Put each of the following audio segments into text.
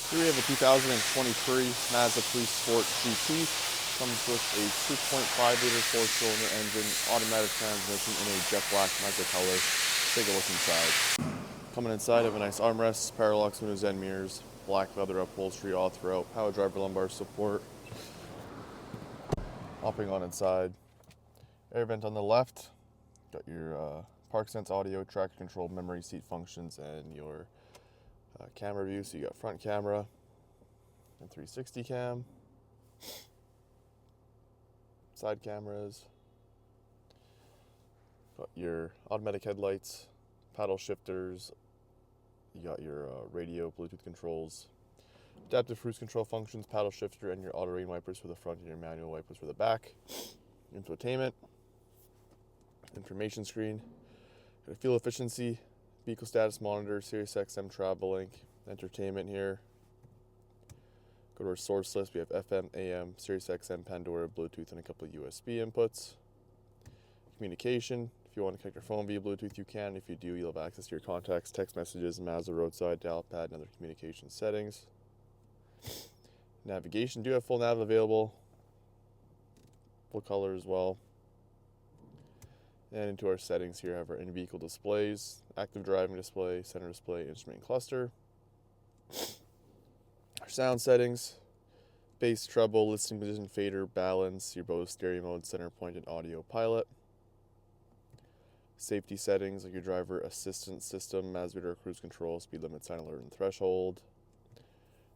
Here we have a 2023 Mazda3 Sport GT. Comes with a 2.5-liter four-cylinder engine, automatic transmission in a jet black Mazda color. Let's take a look inside. Coming inside, have a nice armrest, power locks, windows and mirrors, black leather upholstery all throughout, power driver lumbar support. Hopping on inside, air vent on the left. Got your park sense audio, traction control, memory seat functions, and your camera view. So you got front camera and 360 cam, side cameras. Got your automatic headlights, paddle shifters. You got your radio, Bluetooth controls, adaptive cruise control functions, paddle shifter, and your auto rain wipers for the front and your manual wipers for the back. Infotainment, information screen, got a fuel efficiency, vehicle status monitor, Sirius XM travel link, entertainment here. Go to our source list. We have FM, AM, Sirius XM, Pandora, Bluetooth, and a couple of USB inputs. Communication. If you want to connect your phone via Bluetooth, you can. If you do, you'll have access to your contacts, text messages, Mazda roadside, dial pad, and other communication settings. Navigation. Do have full nav available. Full color as well. And into our settings here, have our in-vehicle displays, active driving display, center display, instrument cluster. Our sound settings, bass, treble, listening position, fader, balance, your Bose stereo mode, center point, and audio pilot. Safety settings like your driver assistance system, Mazda cruise control, speed limit sign alert and threshold.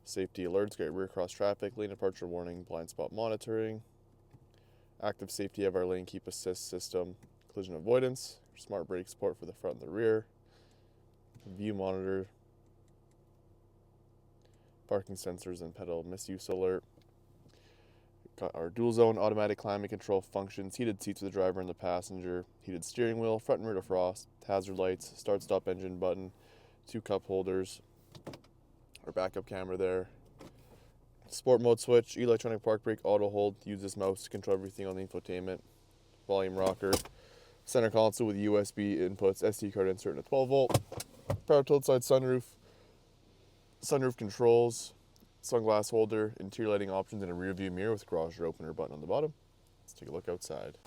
Safety alerts, got rear cross traffic, lane departure warning, blind spot monitoring. Active safety of our lane keep assist system, collision avoidance, smart brake support for the front and the rear, view monitor, parking sensors and pedal misuse alert. Got our dual zone automatic climate control functions, heated seats for the driver and the passenger, heated steering wheel, front and rear defrost, hazard lights, start stop engine button, 2 cup holders, our backup camera there. Sport mode switch, electronic park brake, auto hold, use this mouse to control everything on the infotainment, volume rocker, center console with USB inputs, SD card insert, and a 12-volt. Power tilt side sunroof, sunroof controls, sunglass holder, interior lighting options, and a rear view mirror with garage door opener button on the bottom. Let's take a look outside.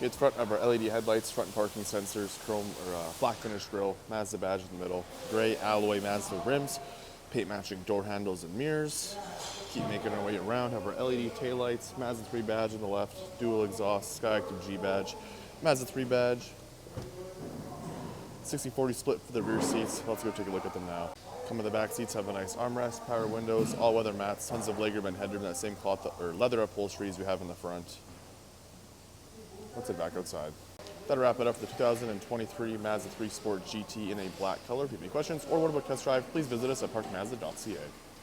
At the front of our LED headlights, front parking sensors, chrome or black finish grille, Mazda badge in the middle, gray alloy Mazda rims, paint matching door handles and mirrors. Keep making our way around. Have our LED taillights, Mazda3 badge on the left, dual exhaust, Skyactiv G badge, Mazda3 badge, 60/40 split for the rear seats. Let's go take a look at them now. Come in the back seats, have a nice armrest, power windows, all-weather mats, tons of legroom and headroom, that same cloth or leather upholstery as we have in the front. Let's head back outside. That'll wrap it up for the 2023 Mazda3 Sport GT in a black color. If you have any questions or want to book a test drive, please visit us at parkmazda.ca.